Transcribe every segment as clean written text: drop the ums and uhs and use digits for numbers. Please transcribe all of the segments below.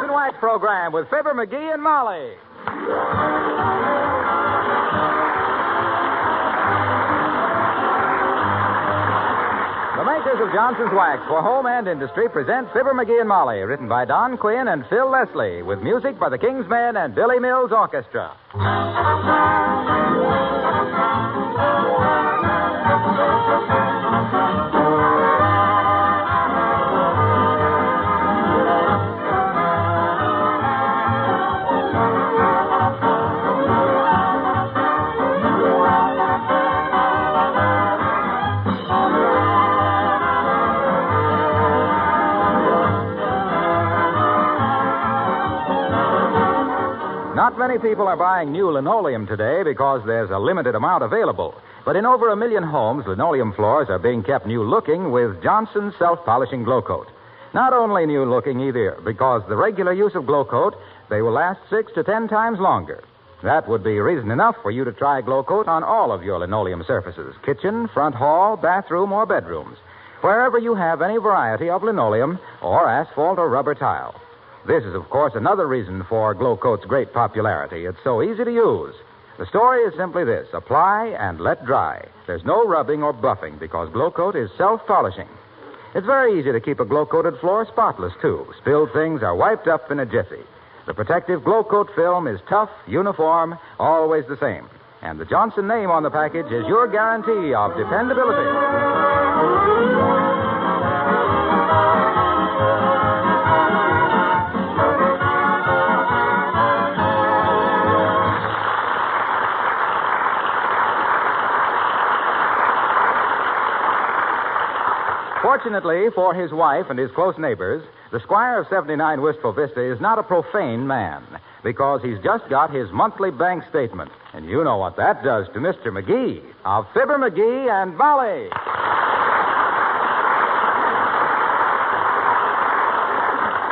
and Wax program with Fibber McGee and Molly. The makers of Johnson's Wax for home and industry present Fibber McGee and Molly, written by Don Quinn and Phil Leslie, with music by the King's Men and Billy Mills Orchestra. Not many people are buying new linoleum today because there's a limited amount available. But in over 1 million homes, linoleum floors are being kept new-looking with Johnson's self-polishing Glow Coat. Not only new-looking either, because the regular use of Glow Coat, they will last 6 to 10 times longer. That would be reason enough for you to try Glow Coat on all of your linoleum surfaces, kitchen, front hall, bathroom, or bedrooms, wherever you have any variety of linoleum or asphalt or rubber tile. This is, of course, another reason for Glow Coat's great popularity. It's so easy to use. The story is simply this: apply and let dry. There's no rubbing or buffing because Glow Coat is self-polishing. It's very easy to keep a glow-coated floor spotless, too. Spilled things are wiped up in a jiffy. The protective Glow Coat film is tough, uniform, always the same. And the Johnson name on the package is your guarantee of dependability. Fortunately for his wife and his close neighbors, the Squire of 79 Wistful Vista is not a profane man because he's just got his monthly bank statement. And you know what that does to Mr. McGee of Fibber McGee and Molly.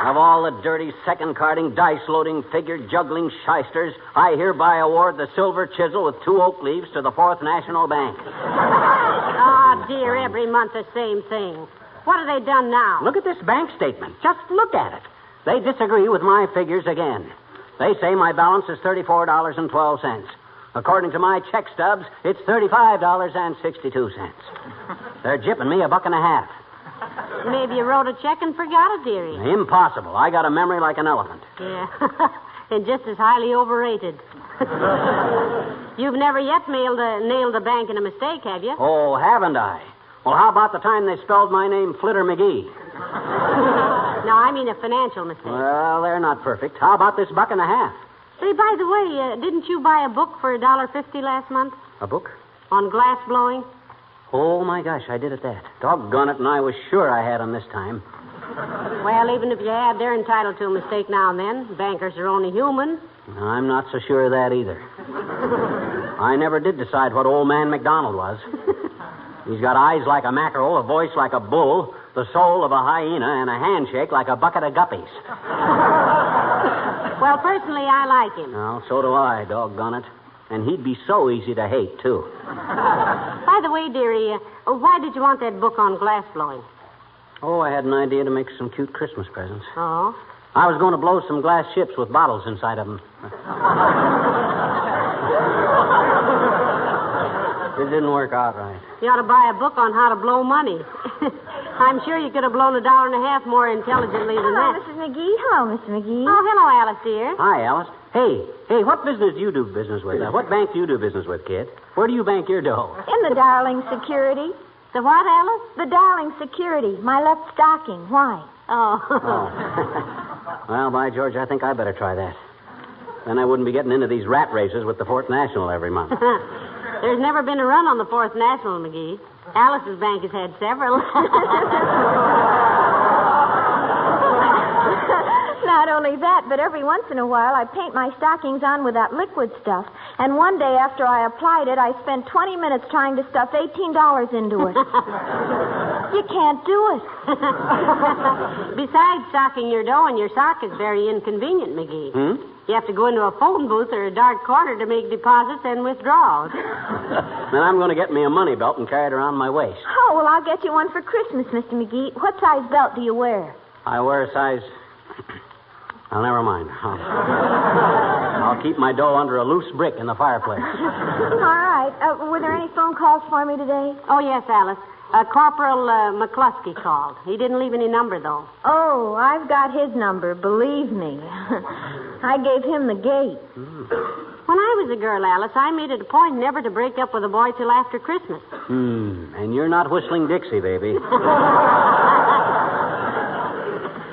Of all the dirty second-carding, dice-loading, figure-juggling shysters, I hereby award the silver chisel with 2 oak leaves to the Fourth National Bank. Oh, dear, every month the same thing. What have they done now? Look at this bank statement. Just look at it. They disagree with my figures again. They say my balance is $34.12. According to my check stubs, it's $35.62. They're jipping me $1.50. Maybe you wrote a check and forgot it, dearie. Impossible. I got a memory like an elephant. Yeah, and just as highly overrated. You've never yet nailed the bank in a mistake, have you? Oh, haven't I? Well, how about the time they spelled my name Flitter McGee? No, I mean a financial mistake. Well, they're not perfect. How about this $1.50? Say, by the way, didn't you buy a book for $1.50 last month? A book? On glass blowing? Oh, my gosh, I did at that. Doggone it, and I was sure I had them this time. Well, even if you had, they're entitled to a mistake now and then. Bankers are only human. I'm not so sure of that either. I never did decide what old man McDonald was. He's got eyes like a mackerel, a voice like a bull, the soul of a hyena, and a handshake like a bucket of guppies. Well, personally, I like him. Well, so do I, doggone it. And he'd be so easy to hate, too. By the way, dearie, why did you want that book on glass blowing? Oh, I had an idea to make some cute Christmas presents. Oh? I was going to blow some glass ships with bottles inside of them. It didn't work out right. You ought to buy a book on how to blow money. I'm sure you could have blown $1.50 more intelligently than Hello, that. Mrs. McGee. Hello, Mr. McGee. Oh, hello, Alice, dear. Hi, Alice. Hey, what business do you do business with? What bank do you do business with, kid? Where do you bank your dough? In the Darling Security. The what, Alice? The Darling Security. My left stocking. Why? Oh. Well, by George, I think I better try that. Then I wouldn't be getting into these rat races with the Fourth National every month. There's never been a run on the Fourth National, McGee. Alice's bank has had several. Not only that, but every once in a while I paint my stockings on with that liquid stuff. And one day after I applied it, I spent 20 minutes trying to stuff $18 into it. You can't do it. Besides stocking your dough in your sock is very inconvenient, McGee. You have to go into a phone booth or a dark corner to make deposits and withdrawals. Then I'm going to get me a money belt and carry it around my waist. Oh, well, I'll get you one for Christmas, Mr. McGee. What size belt do you wear? I wear a size Well, never mind. I'll keep my dough under a loose brick in the fireplace. All right. Were there any phone calls for me today? Oh, yes, Alice. Corporal McCluskey called. He didn't leave any number, though. Oh, I've got his number, believe me. I gave him the gate. When I was a girl, Alice, I made it a point never to break up with a boy till after Christmas. And you're not whistling Dixie, baby.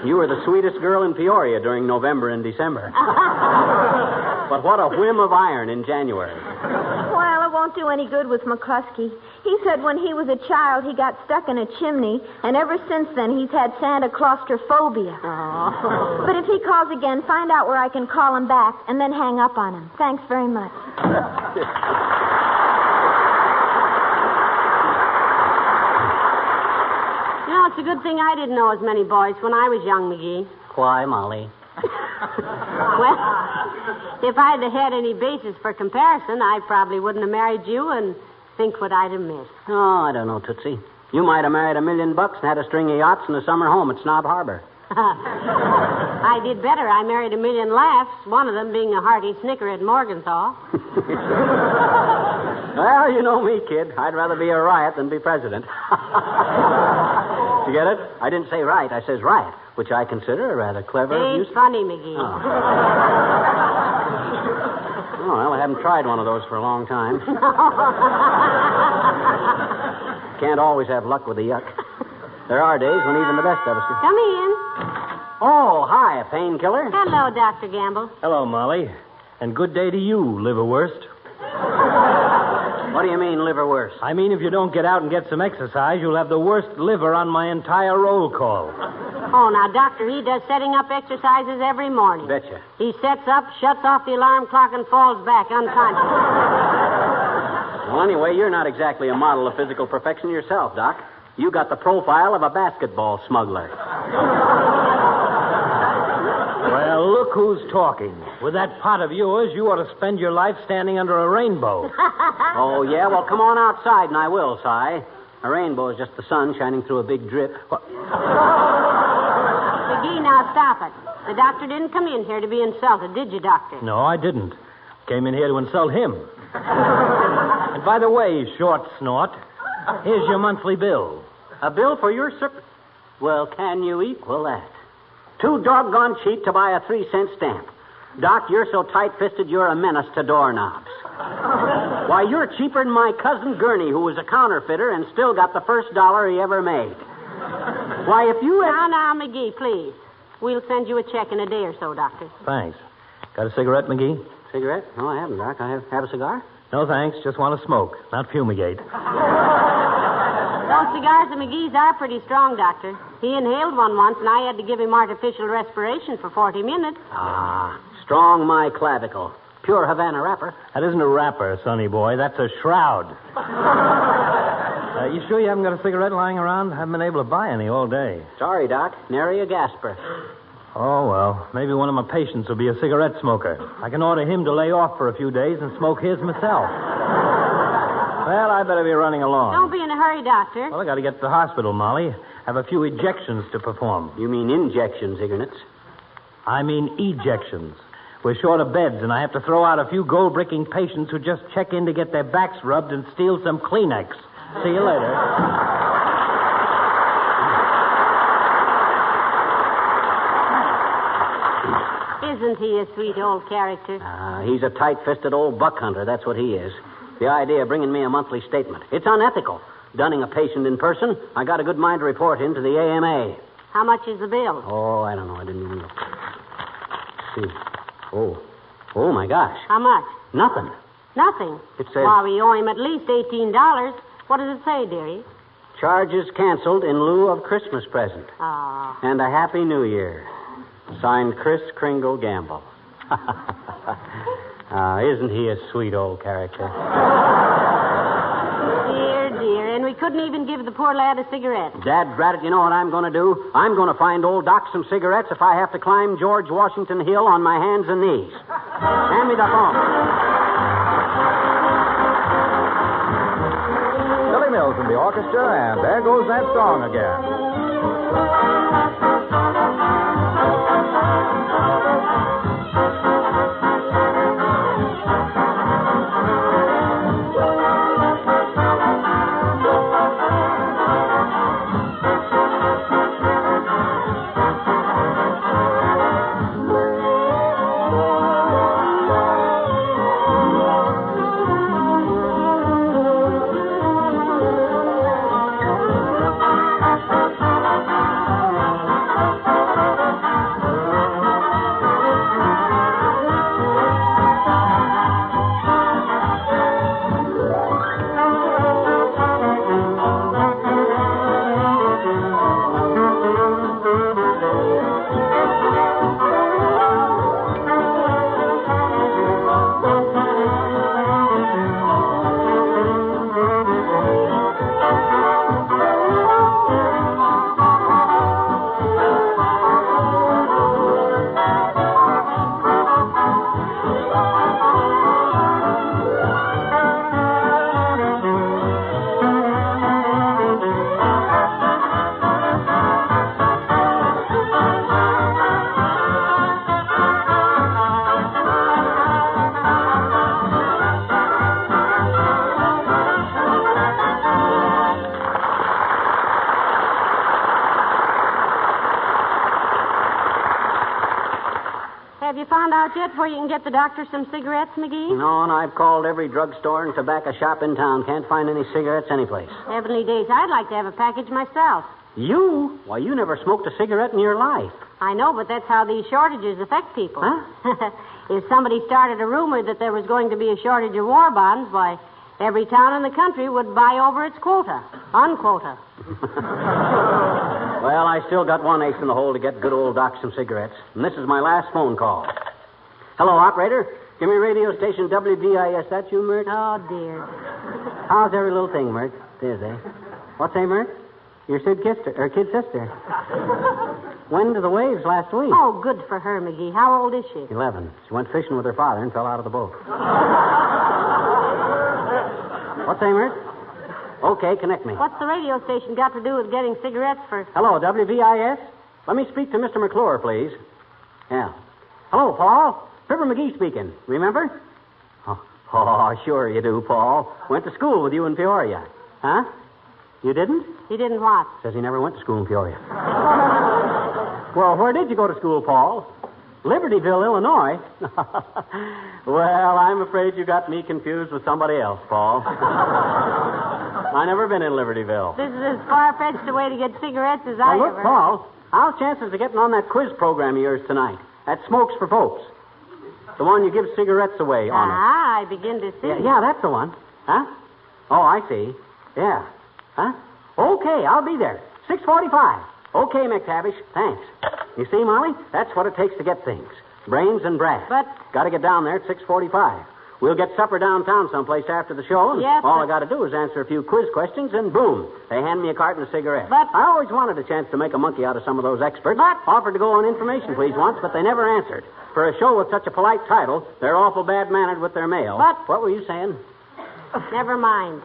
You were the sweetest girl in Peoria during November and December. But what a whim of iron in January. Well, it won't do any good with McCluskey. He said when he was a child, he got stuck in a chimney, and ever since then, he's had Santa claustrophobia. Oh. But if he calls again, find out where I can call him back, and then hang up on him. Thanks very much. You know, it's a good thing I didn't know as many boys when I was young, McGee. Why, Molly? Well, if I'd have had any basis for comparison, I probably wouldn't have married you and think what I'd have missed. Oh, I don't know, Tootsie. You might have married $1 million and had a string of yachts and a summer home at Snob Harbor. I did better. I married 1 million laughs, one of them being a hearty snicker at Morgenthau. Well, you know me, kid. I'd rather be a riot than be president. You get it? I didn't say right. I says riot, which I consider a rather clever use. Ain't funny, McGee. Oh, well, I haven't tried one of those for a long time. Can't always have luck with the yuck. There are days when even the best of us... Come in. Oh, hi, painkiller. Hello, Dr. Gamble. Hello, Molly. And good day to you, liverwurst. What do you mean, liverwurst? I mean, if you don't get out and get some exercise, you'll have the worst liver on my entire roll call. Oh, now, Doctor, he does setting up exercises every morning. Betcha. He sets up, shuts off the alarm clock, and falls back unconscious. Well, anyway, you're not exactly a model of physical perfection yourself, Doc. You got the profile of a basketball smuggler. Well, look who's talking. With that pot of yours, you ought to spend your life standing under a rainbow. Oh, yeah? Well, come on outside, and I will, Si. A rainbow is just the sun shining through a big drip. McGee, now stop it. The doctor didn't come in here to be insulted, did you, Doctor? No, I didn't. Came in here to insult him. And by the way, short snort, here's your monthly bill. A bill for your Well, can you equal that? Too doggone cheap to buy a 3-cent stamp. Doc, you're so tight-fisted you're a menace to doorknobs. Why, you're cheaper than my cousin Gurney, who was a counterfeiter and still got the first dollar he ever made. Why, if you... Now, McGee, please. We'll send you a check in a day or so, Doctor. Thanks. Got a cigarette, McGee? Cigarette? No, I haven't, Doc. I have a cigar? No, thanks. Just want to smoke, not fumigate. Those cigars of McGee's are pretty strong, Doctor. He inhaled one once, and I had to give him artificial respiration for 40 minutes. Ah, strong my clavicle. Pure Havana wrapper. That isn't a wrapper, sonny boy. That's a shroud. You sure you haven't got a cigarette lying around? I haven't been able to buy any all day. Sorry, Doc. Nary a gasper. Oh, well, maybe one of my patients will be a cigarette smoker. I can order him to lay off for a few days and smoke his myself. Well, I better be running along. Don't be in a hurry, Doctor. Well, I got to get to the hospital, Molly. Have a few ejections to perform. You mean injections, Ignatz? I mean ejections. We're short of beds, and I have to throw out a few gold-bricking patients who just check in to get their backs rubbed and steal some Kleenex. See you later. Isn't he a sweet old character? He's a tight-fisted old buck hunter. That's what he is. The idea of bringing me a monthly statement. It's unethical. Dunning a patient in person, I got a good mind to report him to the AMA. How much is the bill? Oh, I don't know. I didn't even look. Let's see. Oh, my gosh. How much? Nothing. Nothing. It says... Well, we owe him at least $18. What does it say, dearie? Charges canceled in lieu of Christmas present. Oh. And a Happy New Year. Signed, Chris Kringle Gamble. Isn't he a sweet old character? Dear. And we couldn't even give the poor lad a cigarette. Dad, drat it, you know what I'm going to do? I'm going to find old Doc some cigarettes if I have to climb George Washington Hill on my hands and knees. Hand me the phone. Billy Mills in the orchestra, and there goes that song again. Have you found out yet where you can get the doctor some cigarettes, McGee? No, and I've called every drugstore and tobacco shop in town. Can't find any cigarettes anyplace. Heavenly days, I'd like to have a package myself. You? Why, you never smoked a cigarette in your life. I know, but that's how these shortages affect people. Huh? If somebody started a rumor that there was going to be a shortage of war bonds, why, every town in the country would buy over its quota. Unquota. Well, I still got one ace in the hole to get good old Doc some cigarettes. And this is my last phone call. Hello, operator. Give me radio station WVIS. That you, Mert? Oh, dear. How's every little thing, Mert? There's, eh? What's that, Mert? Your kid sister. Went to the waves last week. Oh, good for her, McGee. How old is she? 11. She went fishing with her father and fell out of the boat. What's that, Mert? Okay, connect me. What's the radio station got to do with getting cigarettes for... Hello, WVIS? Let me speak to Mr. McClure, please. Yeah. Hello, Paul. Fibber McGee speaking. Remember? Oh, sure you do, Paul. Went to school with you in Peoria. Huh? You didn't? He didn't what? Says he never went to school in Peoria. Well, where did you go to school, Paul? Libertyville, Illinois. Well, I'm afraid you got me confused with somebody else, Paul. I never been in Libertyville. This is as far-fetched a way to get cigarettes as I Look, ever... Paul, how's chances of getting on that quiz program of yours tonight? At Smokes for Folks. The one you give cigarettes away on it. I begin to see. Yeah, that's the one. Huh? Oh, I see. Yeah. Huh? Okay, I'll be there. 6:45. Okay, McTavish. Thanks. You see, Molly? That's what it takes to get things. Brains and brass. But... Got to get down there at 6:45. We'll get supper downtown someplace after the show. And yes, all I got to do is answer a few quiz questions, and boom, they hand me a carton of cigarettes. But... I always wanted a chance to make a monkey out of some of those experts. But... Offered to go on information please once, but they never answered. For a show with such a polite title, they're awful bad-mannered with their mail. But... What were you saying? Never mind.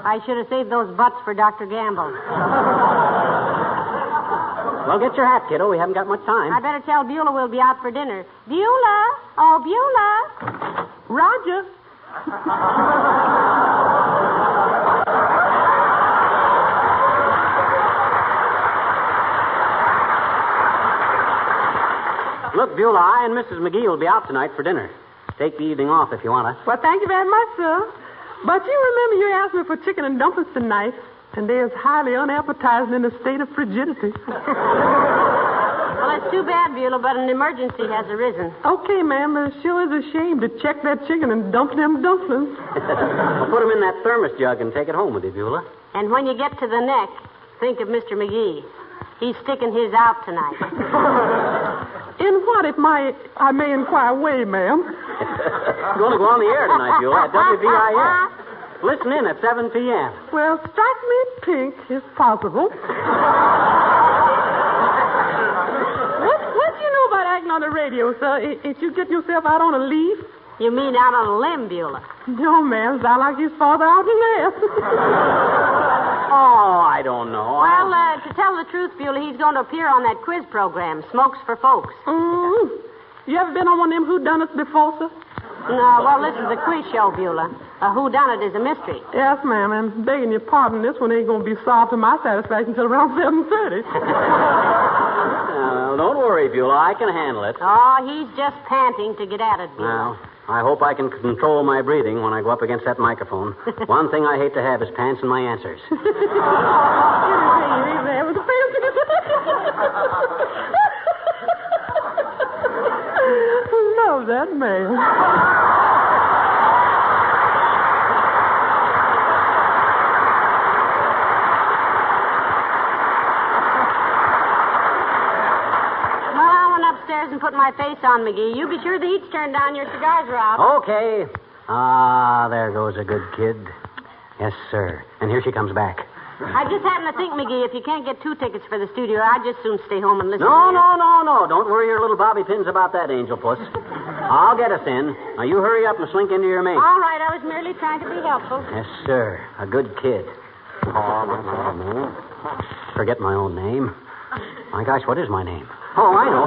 I should have saved those butts for Dr. Gamble. Well, get your hat, kiddo. We haven't got much time. I better tell Beulah we'll be out for dinner. Beulah! Oh, Beulah! Roger. Look, Beulah, I and Mrs. McGee will be out tonight for dinner. Take the evening off if you want to. Well, thank you very much, sir. But you remember you asked me for chicken and dumplings tonight, and they're highly unappetizing in a state of frigidity. Well, it's too bad, Beulah, but an emergency has arisen. Okay, ma'am, but it sure is a shame to check that chicken and dump them dumplings. Well, put them in that thermos jug and take it home with you, Beulah. And when you get to the neck, think of Mr. McGee. He's sticking his out tonight. In what, if I may inquire, way, ma'am? It's going to go on the air tonight, Beulah, at WVIS. Listen in at 7 p.m. Well, strike me pink, if possible. What do you know about acting on the radio, sir? If you get yourself out on a leaf? You mean out on a limb, Beulah? No, ma'am. Sound like his father out in there. Oh, I don't know. Well, to tell the truth, Beulah, he's going to appear on that quiz program, Smokes for Folks. You ever been on one of them whodunits before, sir? No, well, this is a quiz show, Beulah. A whodunit is a mystery. Yes, ma'am, and begging your pardon, this one ain't going to be solved to my satisfaction until around 7:30. Well, don't worry, Beulah. I can handle it. Oh, he's just panting to get at it, Beulah. Well, I hope I can control my breathing when I go up against that microphone. One thing I hate to have is pants in my answers. Love that man. And put my face on, McGee. You be sure the heat's turned down. Your cigars are out. Okay. Ah, there goes a good kid. Yes, sir. And here she comes back. I just happened to think, McGee, if you can't get 2 tickets for the studio, I'd just soon stay home and listen No. to you. No. Don't worry your little bobby pins about that, Angel Puss. I'll get us in. Now, you hurry up and slink into your mate. All right, I was merely trying to be helpful. Yes, sir. A good kid. Forget my own name. My gosh, what is my name? Oh, I know.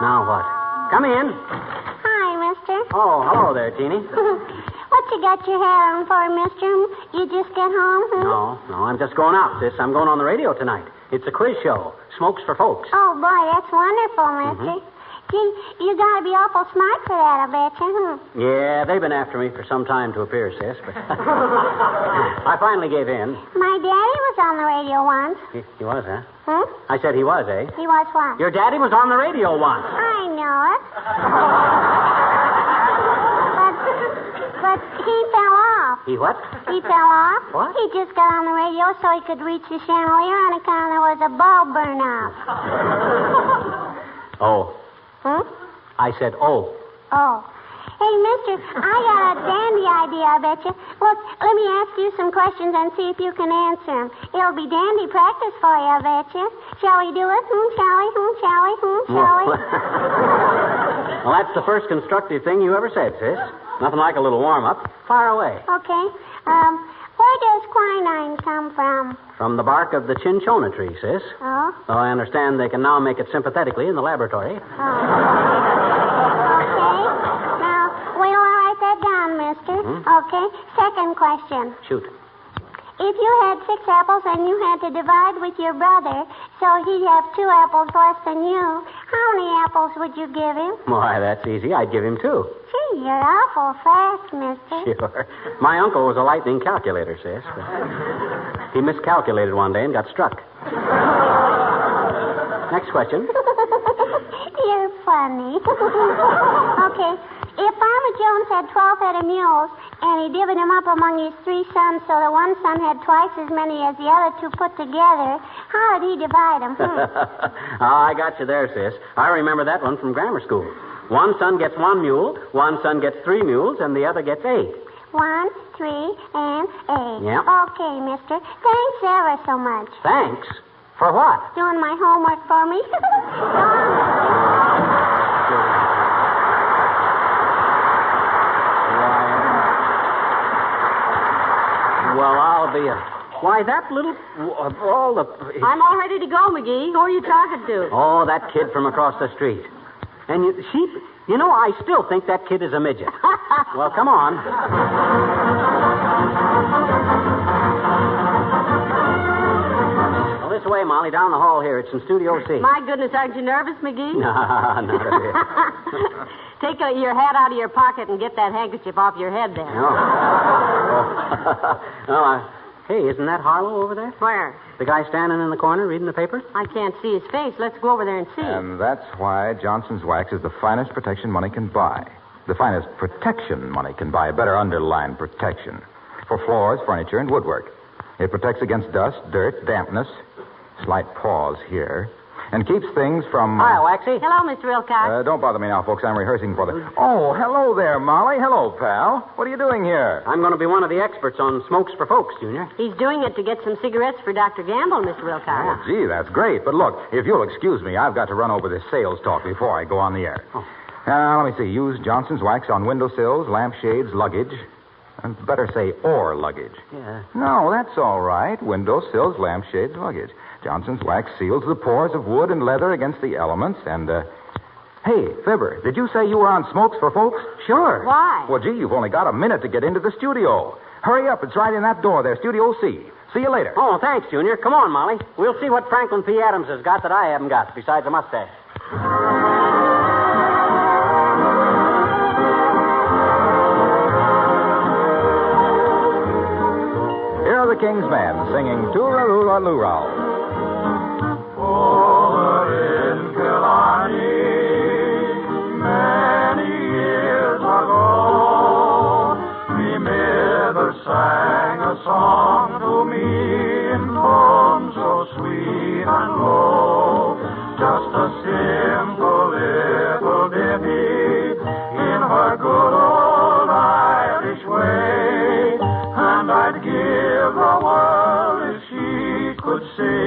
Now what? Come in. Hi, mister. Oh, hello there, Teeny. What you got your hair on for, mister? You just get home, huh? No, I'm just going out, sis. I'm going on the radio tonight. It's a quiz show. Smokes for Folks. Oh, boy, that's wonderful, mister. Gee, you gotta be awful smart for that, I bet you. Yeah, they've been after me for some time to appear, sis, but I finally gave in. My daddy was on the radio once. He was, huh? Hmm? I said he was, eh? He was what? Your daddy was on the radio once. I know it. But he fell off. He what? He fell off. What? He just got on the radio so he could reach the chandelier on account there was a bulb burn out. Oh. I said, oh. Oh. Hey, mister, I got a dandy idea, I bet you. Look, let me ask you some questions and see if you can answer them. It'll be dandy practice for you, I bet you. Shall we do it? Shall we? Shall we? Shall we? Well, that's the first constructive thing you ever said, sis. Nothing like a little warm-up. Fire away. Okay. Where does quinine come from? From the bark of the cinchona tree, sis. Oh? Though I understand they can now make it sympathetically in the laboratory. Oh. Okay. Now, wait till I write that down, mister. Okay. Second question. Shoot. If you had 6 apples and you had to divide with your brother, so he'd have 2 apples less than you, how many apples would you give him? Why, that's easy. I'd give him 2. Gee, you're awful fast, mister. Sure. My uncle was a lightning calculator, sis. He miscalculated one day and got struck. Next question. You're funny. Okay. If Farmer Jones had 12 head of mules, and he divided them up among his 3 sons so that one son had twice as many as the other 2 put together, how did he divide them? I got you there, sis. I remember that one from grammar school. One son gets 1 mule, one son gets 3 mules, and the other gets 8. 1, 3, and 8. Yep. Okay, mister. Thanks ever so much. Thanks? For what? Doing my homework for me. Well, I'll be Why, that little... all the... I'm all ready to go, McGee. Who are you talking to? Oh, that kid from across the street. And you know, I still think that kid is a midget. Well, come on. Well, this way, Molly, down the hall here. It's in Studio C. My goodness, aren't you nervous, McGee? No, not a bit. Take your hat out of your pocket and get that handkerchief off your head there. Hey, isn't that Harlow over there? Where? The guy standing in the corner reading the paper? I can't see his face. Let's go over there and see. And that's why Johnson's Wax is the finest protection money can buy. The finest protection money can buy. Better underline protection. For floors, furniture, and woodwork. It protects against dust, dirt, dampness, slight pause here, and keeps things from... Hi, Waxy. Hello, Mr. Wilcox. Don't bother me now, folks. I'm rehearsing for the... Oh, hello there, Molly. Hello, pal. What are you doing here? I'm going to be one of the experts on smokes for folks, Junior. He's doing it to get some cigarettes for Dr. Gamble, Mr. Wilcox. Oh, gee, that's great. But look, if you'll excuse me, I've got to run over this sales talk before I go on the air. Oh. Let me see. Use Johnson's Wax on windowsills, lampshades, luggage. And better say, or luggage. Yeah. No, that's all right. Windowsills, lampshades, luggage. Johnson's Wax seals the pores of wood and leather against the elements, and, Hey, Fibber, did you say you were on Smokes for Folks? Sure. Why? Well, gee, you've only got a minute to get into the studio. Hurry up. It's right in that door there, Studio C. See you later. Oh, thanks, Junior. Come on, Molly. We'll see what Franklin P. Adams has got that I haven't got, besides a mustache. Here are the King's Men singing Tooraloo-la-loo-row. Over in Killarney, many years ago, me mother sang a song to me in tones so sweet and low. Just a simple little ditty in her good old Irish way, and I'd give the world if she could sing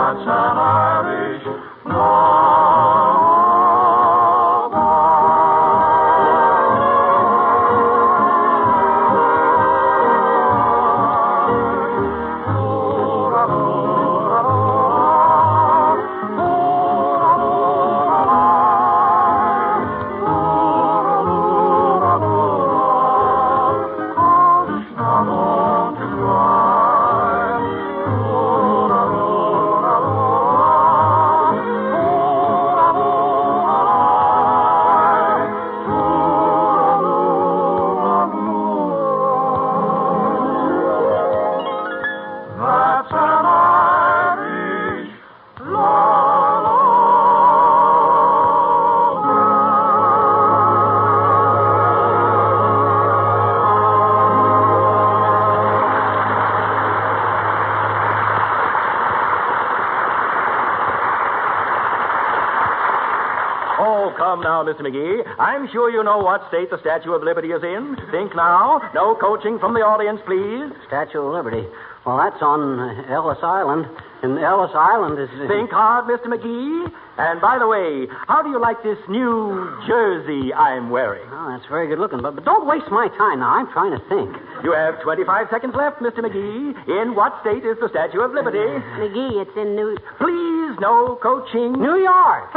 That's an Irish Come now, Mr. McGee. I'm sure you know what state the Statue of Liberty is in. Think now. No coaching from the audience, please. Statue of Liberty. Well, that's on Ellis Island. And Ellis Island is... Think hard, Mr. McGee. And by the way, how do you like this new jersey I'm wearing? Oh, that's very good looking. But don't waste my time now. I'm trying to think. You have 25 seconds left, Mr. McGee. In what state is the Statue of Liberty? McGee, it's in New... Please, no coaching. New York.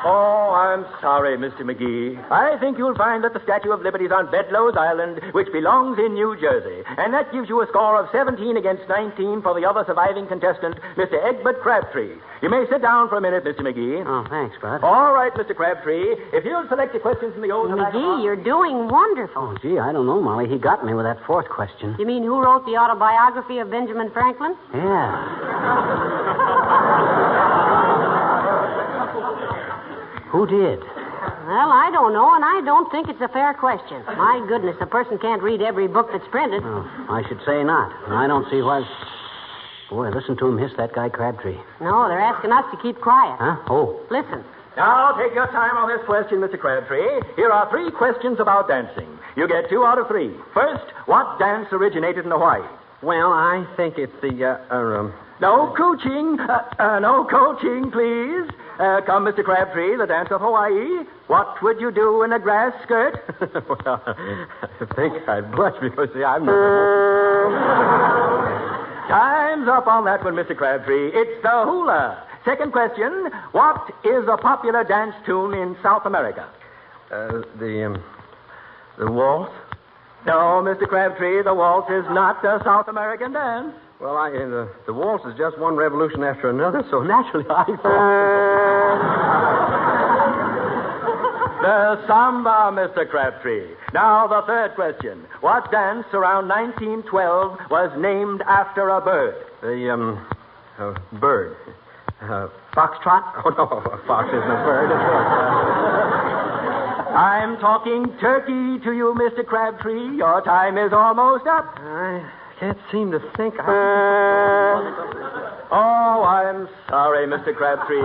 Oh, I'm sorry, Mr. McGee. I think you'll find that the Statue of Liberty is on Bedloe's Island, which belongs in New Jersey. And that gives you a score of 17 against 19 for the other surviving contestant, Mr. Egbert Crabtree. You may sit down for a minute, Mr. McGee. Oh, thanks, Bud. All right, Mr. Crabtree. If you'll select the questions from the old... McGee, you're doing wonderful. Oh, gee, I don't know, Molly. He got me with that fourth question. You mean who wrote the autobiography of Benjamin Franklin? Who did? Well, I don't know, and I don't think it's a fair question. My goodness, a person can't read every book that's printed. Well, I should say not. I don't see why... Boy, listen to him hiss that guy Crabtree. No, they're asking us to keep quiet. Huh? Oh. Listen. Now, take your time on this question, Mr. Crabtree. Here are 3 questions about dancing. You get 2 out of 3. First, what dance originated in Hawaii? Well, I think it's the, No coaching. No coaching, please. Come, Mr. Crabtree, the dance of Hawaii. What would you do in a grass skirt? Well, I think I'd blush because, see, I'm not... Time's up on that one, Mr. Crabtree. It's the hula. Second question, what is a popular dance tune in South America? The waltz? No, Mr. Crabtree, the waltz is not a South American dance. Well, the waltz is just one revolution after another, so naturally I thought... The samba, Mr. Crabtree. Now, the third question. What dance around 1912 was named after a bird? The, bird. Foxtrot? Oh, no, a fox isn't a bird. I'm talking turkey to you, Mr. Crabtree. Your time is almost up. I can't seem to think. Oh, I'm sorry, Mr. Crabtree.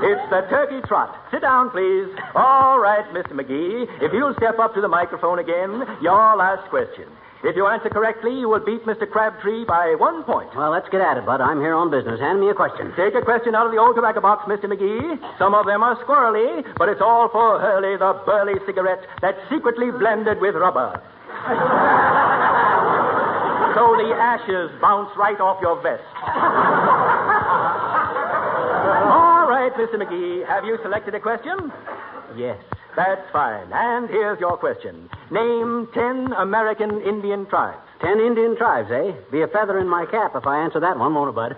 It's the turkey trot. Sit down, please. All right, Mr. McGee. If you'll step up to the microphone again, your last question. If you answer correctly, you will beat Mr. Crabtree by 1 point. Well, let's get at it, Bud. I'm here on business. Hand me a question. Take a question out of the old tobacco box, Mr. McGee. Some of them are squirrely, but it's all for Hurley, the burly cigarette that's secretly blended with rubber. So the ashes bounce right off your vest. All right, Mr. McGee, have you selected a question? Yes. That's fine. And here's your question. Name 10 American Indian tribes. 10 Indian tribes, eh? Be a feather in my cap if I answer that one, won't it, Bud?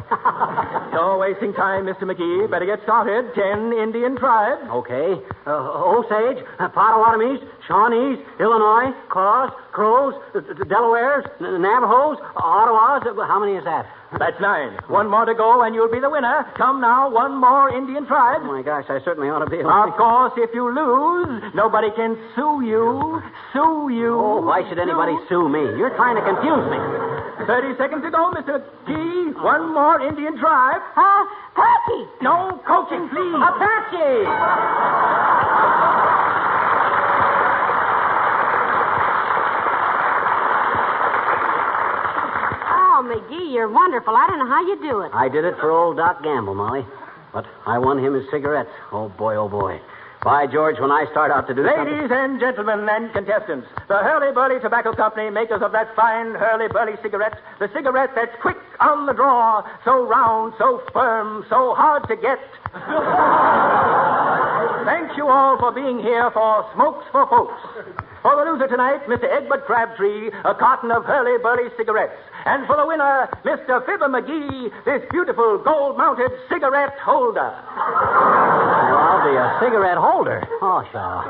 No wasting time, Mr. McGee. Better get started. 10 Indian tribes. Okay. Osage, Potawatomis, Shawnees, Illinois, Kaws, Crows, Delawares, Navajos, Ottawas. How many is that? That's 9. 1 more to go, and you'll be the winner. Come now, 1 more Indian tribe. Oh, my gosh, I certainly ought to be able to... Of course, if you lose, nobody can sue you. Sue you. Oh, why should anybody sue me? You're trying to confuse me. 30 seconds to go, Mr. McGee. 1 more Indian tribe. Apache. No coaching, please. Apache. McGee, you're wonderful. I don't know how you do it. I did it for old Doc Gamble, Molly. But I won him his cigarettes. Oh, boy, oh, boy. By George, when I start out to do something... Ladies and gentlemen and contestants, the Hurly-Burly Tobacco Company, makers of that fine Hurly-Burly cigarette, the cigarette that's quick on the draw, so round, so firm, so hard to get. Thank you all for being here for Smokes for Folks. For the loser tonight, Mr. Egbert Crabtree, a carton of Hurly-Burly cigarettes. And for the winner, Mr. Fibber McGee, this beautiful gold-mounted cigarette holder. Well, I'll be a cigarette holder. Oh, sure.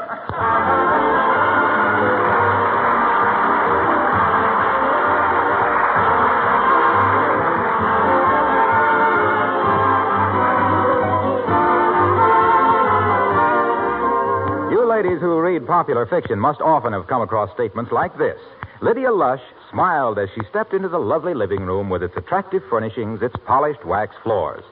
You ladies who read popular fiction must often have come across statements like this. Lydia Lush smiled as she stepped into the lovely living room with its attractive furnishings, its polished wax floors.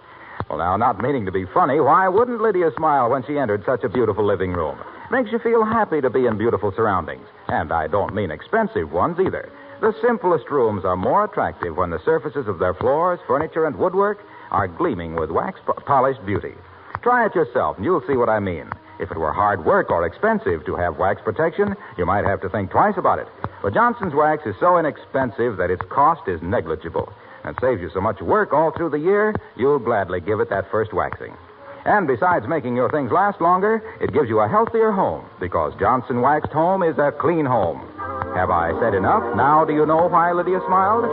Well, now, not meaning to be funny, why wouldn't Lydia smile when she entered such a beautiful living room? Makes you feel happy to be in beautiful surroundings. And I don't mean expensive ones either. The simplest rooms are more attractive when the surfaces of their floors, furniture, and woodwork are gleaming with wax-polished beauty. Try it yourself, and you'll see what I mean. If it were hard work or expensive to have wax protection, you might have to think twice about it. But Johnson's Wax is so inexpensive that its cost is negligible. And saves you so much work all through the year, you'll gladly give it that first waxing. And besides making your things last longer, it gives you a healthier home, because Johnson Waxed Home is a clean home. Have I said enough? Now do you know why Lydia smiled?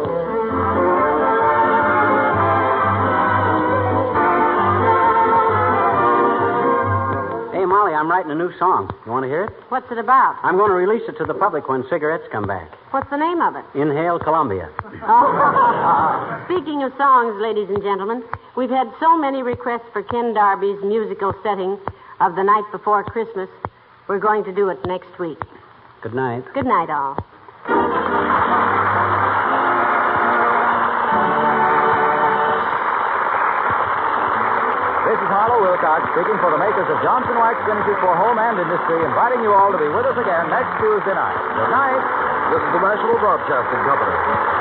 Molly, I'm writing a new song. You want to hear it? What's it about? I'm going to release it to the public when cigarettes come back. What's the name of it? Inhale Columbia. Oh. Speaking of songs, ladies and gentlemen, we've had so many requests for Ken Darby's musical setting of The Night Before Christmas. We're going to do it next week. Good night. Good night, all. This is Harlow Wilcox speaking for the makers of Johnson Wax Finishes for Home and Industry, inviting you all to be with us again next Tuesday night. Good night. This is the National Broadcasting Company.